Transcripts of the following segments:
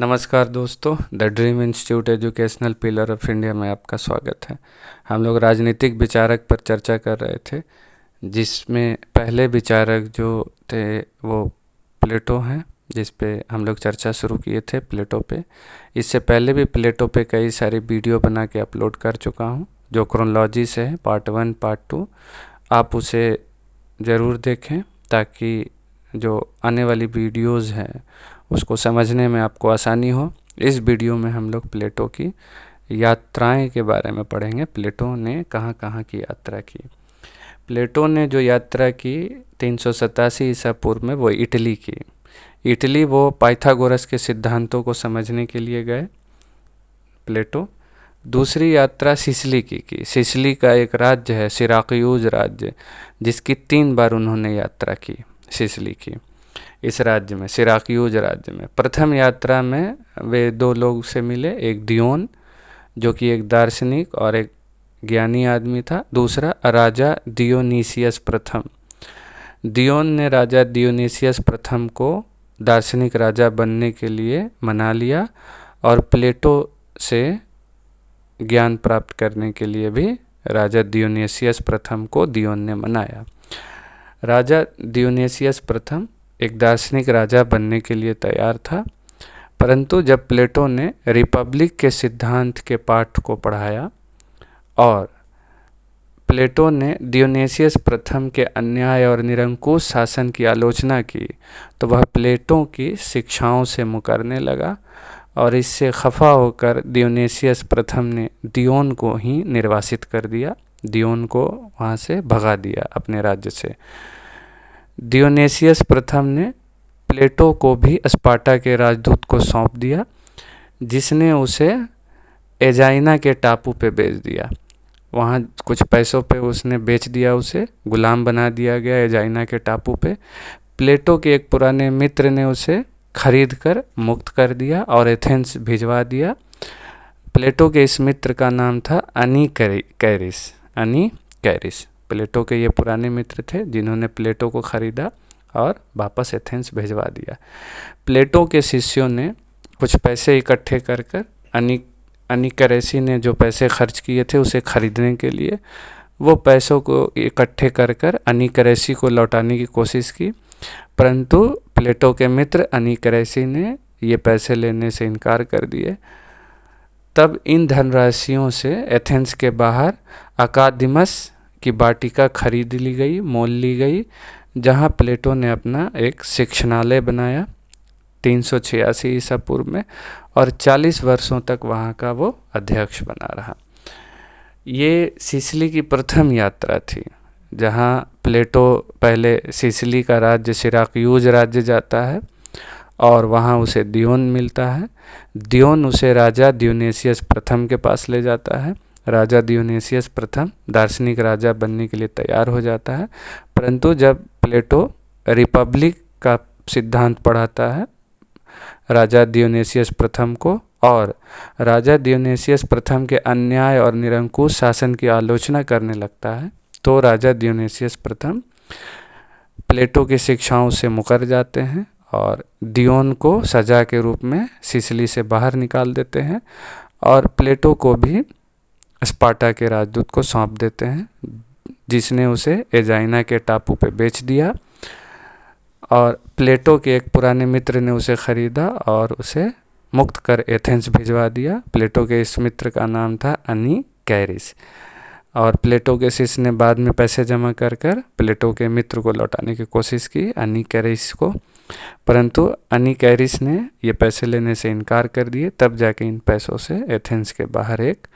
नमस्कार दोस्तों, the dream institute educational pillar of India में आपका स्वागत है। हम लोग राजनीतिक विचारक पर चर्चा कर रहे थे, जिसमें पहले विचारक जो थे वो प्लेटो हैं, जिस पे हम लोग चर्चा शुरू किए थे प्लेटो पे। इससे पहले भी प्लेटो पे कई सारी वीडियो बना के अपलोड कर चुका हूँ, जो क्रोनोलॉजी से है, पार्ट 1 पार्ट 2। आप उसे ज़रूर देखें ताकि जो आने वाली वीडियोज़ हैं उसको समझने में आपको आसानी हो। इस वीडियो में हम लोग प्लेटो की यात्राएं के बारे में पढ़ेंगे। प्लेटो ने कहाँ कहाँ की यात्रा की। प्लेटो ने जो यात्रा की 387 ईसा पूर्व में, वो इटली की। इटली वो पाइथागोरस के सिद्धांतों को समझने के लिए गए प्लेटो। दूसरी यात्रा सिसिली की। सिसिली का एक राज्य है सिराक्यूज राज्य, जिसकी 3 बार उन्होंने यात्रा की सिसिली की। इस राज्य में, सिराक्यूज राज्य में, प्रथम यात्रा में वे 2 लोग से मिले, एक दियोन जो कि एक दार्शनिक और एक ज्ञानी आदमी था, दूसरा राजा दियोनीसियस प्रथम। दियोन ने राजा दियोनीसियस प्रथम को दार्शनिक राजा बनने के लिए मना लिया और प्लेटो से ज्ञान प्राप्त करने के लिए भी राजा दियोनीसियस प्रथम को दियोन ने मनाया। राजा दियोनीसियस प्रथम एक दार्शनिक राजा बनने के लिए तैयार था, परंतु जब प्लेटो ने रिपब्लिक के सिद्धांत के पाठ को पढ़ाया और प्लेटो ने दियोनीसियस प्रथम के अन्याय और निरंकुश शासन की आलोचना की, तो वह प्लेटो की शिक्षाओं से मुकरने लगा और इससे खफा होकर दियोनीसियस प्रथम ने दियोन को ही निर्वासित कर दिया। दियोन को वहाँ से भगा दिया अपने राज्य से। दियोनीसियस प्रथम ने प्लेटो को भी स्पार्टा के राजदूत को सौंप दिया, जिसने उसे एजाइना के टापू पे बेच दिया। वहाँ कुछ पैसों पे उसने बेच दिया, उसे गुलाम बना दिया गया एजाइना के टापू पे। प्लेटो के एक पुराने मित्र ने उसे खरीद कर मुक्त कर दिया और एथेंस भिजवा दिया। प्लेटो के इस मित्र का नाम था कैरिस। प्लेटो के ये पुराने मित्र थे जिन्होंने प्लेटो को खरीदा और वापस एथेंस भिजवा दिया। प्लेटो के शिष्यों ने कुछ पैसे इकट्ठे कर अनिकरेसी ने जो पैसे खर्च किए थे उसे खरीदने के लिए, वो पैसों को इकट्ठे कर अनिकरेसी को लौटाने की कोशिश की, परंतु प्लेटो के मित्र अनिकरेसी ने ये पैसे लेने से इनकार कर दिए। तब इन धनराशियों से एथेंस के बाहर अकादिमस की वाटिका खरीद ली गई, मोल ली गई, जहाँ प्लेटो ने अपना एक शिक्षणालय बनाया 386 ईसा पूर्व में और 40 वर्षों तक वहाँ का वो अध्यक्ष बना रहा। ये सिसिली की प्रथम यात्रा थी, जहाँ प्लेटो पहले सिसिली का राज्य सिराक्यूज राज्य जाता है और वहाँ उसे दियोन मिलता है। दियोन उसे राजा दियोनीसियस प्रथम के पास ले जाता है। राजा दियोनीसियस प्रथम दार्शनिक राजा बनने के लिए तैयार हो जाता है, परंतु जब प्लेटो रिपब्लिक का सिद्धांत पढ़ाता है राजा दियोनीसियस प्रथम को और राजा दियोनीसियस प्रथम के अन्याय और निरंकुश शासन की आलोचना करने लगता है, तो राजा दियोनीसियस प्रथम प्लेटो की शिक्षाओं से मुकर जाते हैं और दियोन को सजा के रूप में सिसिली से बाहर निकाल देते हैं और प्लेटो को भी स्पार्टा के राजदूत को सौंप देते हैं, जिसने उसे एजाइना के टापू पे बेच दिया और प्लेटो के एक पुराने मित्र ने उसे खरीदा और उसे मुक्त कर एथेंस भिजवा दिया। प्लेटो के इस मित्र का नाम था अनिकैरिस और प्लेटो के शिष्य ने बाद में पैसे जमा कर प्लेटो के मित्र को लौटाने की कोशिश की, अनिकैरिस को, परंतु अनिकैरिस ने ये पैसे लेने से इनकार कर दिए। तब जाके इन पैसों से एथेंस के बाहर एक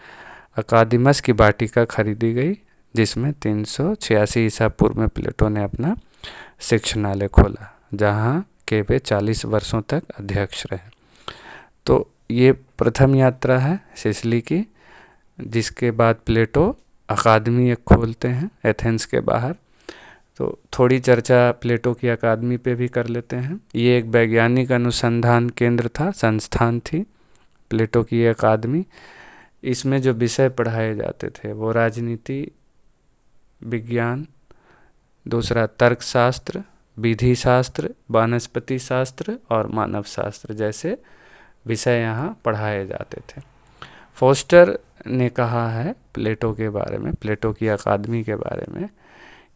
अकादिमस की वाटिका खरीदी गई, जिसमें 386 ईसा पूर्व में प्लेटो ने अपना शिक्षणालय खोला, जहाँ के वे 40 वर्षों तक अध्यक्ष रहे। तो ये प्रथम यात्रा है सिसिली की, जिसके बाद प्लेटो अकादमी एक खोलते हैं एथेंस के बाहर। तो थोड़ी चर्चा प्लेटो की अकादमी पे भी कर लेते हैं। ये एक वैज्ञानिक अनुसंधान केंद्र था, संस्थान थी प्लेटो की ये अकादमी। इसमें जो विषय पढ़ाए जाते थे वो राजनीति विज्ञान, दूसरा तर्कशास्त्र, विधि शास्त्र, वनस्पति शास्त्र और मानव शास्त्र जैसे विषय यहाँ पढ़ाए जाते थे। फोस्टर ने कहा है प्लेटो के बारे में, प्लेटो की अकादमी के बारे में,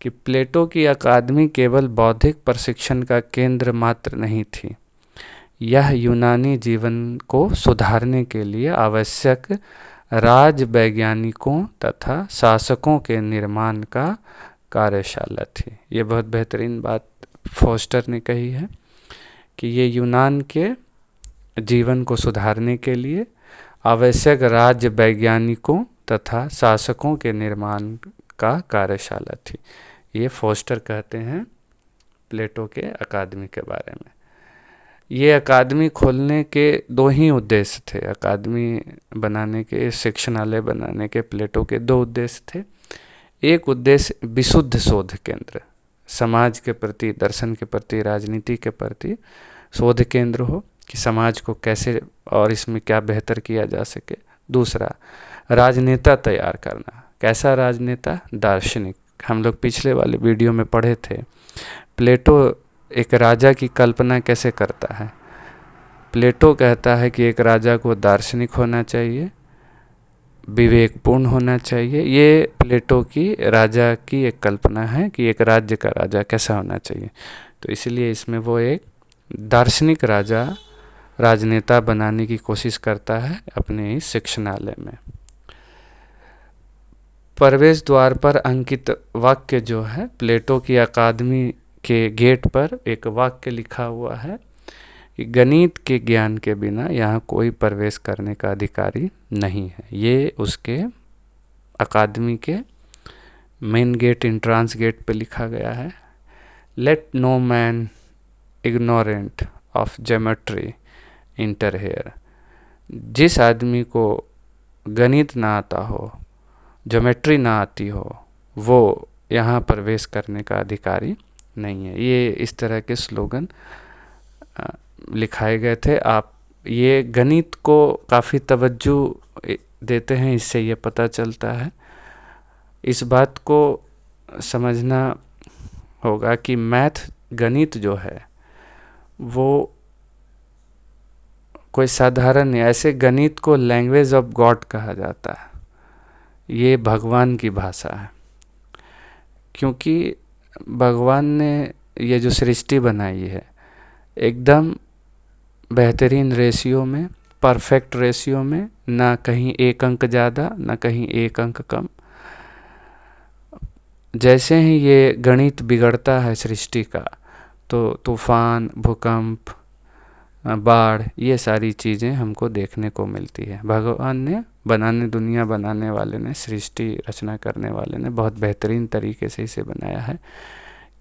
कि प्लेटो की अकादमी केवल बौद्धिक प्रशिक्षण का केंद्र मात्र नहीं थी, यह यूनानी जीवन को सुधारने के लिए आवश्यक राज वैज्ञानिकों तथा शासकों के निर्माण का कार्यशाला थी। ये बहुत बेहतरीन बात फोस्टर ने कही है कि ये यूनान के जीवन को सुधारने के लिए आवश्यक राज्य वैज्ञानिकों तथा शासकों के निर्माण का कार्यशाला थी। ये फोस्टर कहते हैं प्लेटो के अकादमी के बारे में। ये अकादमी खोलने के दो ही उद्देश्य थे, अकादमी बनाने के, शिक्षणालय बनाने के प्लेटो के दो उद्देश्य थे। एक उद्देश्य विशुद्ध शोध केंद्र, समाज के प्रति, दर्शन के प्रति, राजनीति के प्रति शोध केंद्र हो कि समाज को कैसे और इसमें क्या बेहतर किया जा सके। दूसरा, राजनेता तैयार करना। कैसा राजनेता? दार्शनिक। हम लोग पिछले वाले वीडियो में पढ़े थे प्लेटो एक राजा की कल्पना कैसे करता है। प्लेटो कहता है कि एक राजा को दार्शनिक होना चाहिए, विवेकपूर्ण होना चाहिए। ये प्लेटो की राजा की एक कल्पना है कि एक राज्य का राजा कैसा होना चाहिए। तो इसलिए इसमें वो एक दार्शनिक राजा, राजनेता बनाने की कोशिश करता है अपने इस शिक्षणालय में। प्रवेश द्वार पर अंकित वाक्य जो है, प्लेटो की अकादमी के गेट पर एक वाक्य लिखा हुआ है कि गणित के ज्ञान के बिना यहाँ कोई प्रवेश करने का अधिकारी नहीं है। ये उसके अकादमी के मेन गेट, इंट्रांस गेट पे लिखा गया है। Let no man ignorant of geometry enter here. जिस आदमी को गणित ना आता हो, ज्योमेट्री ना आती हो, वो यहाँ प्रवेश करने का अधिकारी नहीं है। ये इस तरह के स्लोगन लिखाए गए थे। आप ये गणित को काफ़ी तवज्जो देते हैं, इससे ये पता चलता है। इस बात को समझना होगा कि मैथ, गणित जो है वो कोई साधारण नहीं। ऐसे गणित को लैंग्वेज ऑफ गॉड कहा जाता है। ये भगवान की भाषा है, क्योंकि भगवान ने ये जो सृष्टि बनाई है एकदम बेहतरीन रेशियो में, परफेक्ट रेशियो में, ना कहीं एक अंक ज़्यादा ना कहीं एक अंक कम। जैसे ही ये गणित बिगड़ता है सृष्टि का, तो तूफान, भूकंप, बाढ़, ये सारी चीज़ें हमको देखने को मिलती है। भगवान ने दुनिया बनाने वाले ने, सृष्टि रचना करने वाले ने बहुत बेहतरीन तरीके से इसे बनाया है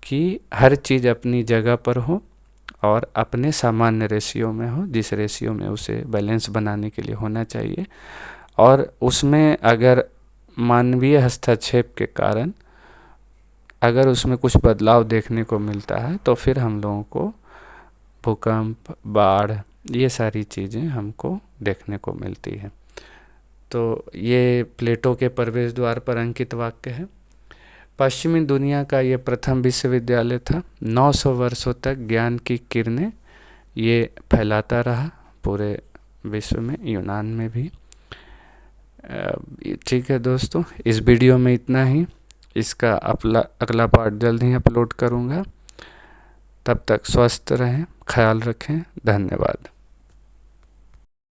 कि हर चीज़ अपनी जगह पर हो और अपने सामान्य रेशियो में हो, जिस रेशियो में उसे बैलेंस बनाने के लिए होना चाहिए। और उसमें अगर मानवीय हस्तक्षेप के कारण अगर उसमें कुछ बदलाव देखने को मिलता है तो फिर हम लोगों को भूकंप, बाढ़, ये सारी चीज़ें हमको देखने को मिलती है। तो ये प्लेटो के प्रवेश द्वार पर अंकित वाक्य है। पश्चिमी दुनिया का ये प्रथम विश्वविद्यालय था। 900 वर्षों तक ज्ञान की किरणें ये फैलाता रहा पूरे विश्व में, यूनान में भी। ठीक है दोस्तों, इस वीडियो में इतना ही। इसका अगला पार्ट जल्द ही अपलोड करूँगा। तब तक स्वस्थ रहें, ख्याल रखें। धन्यवाद।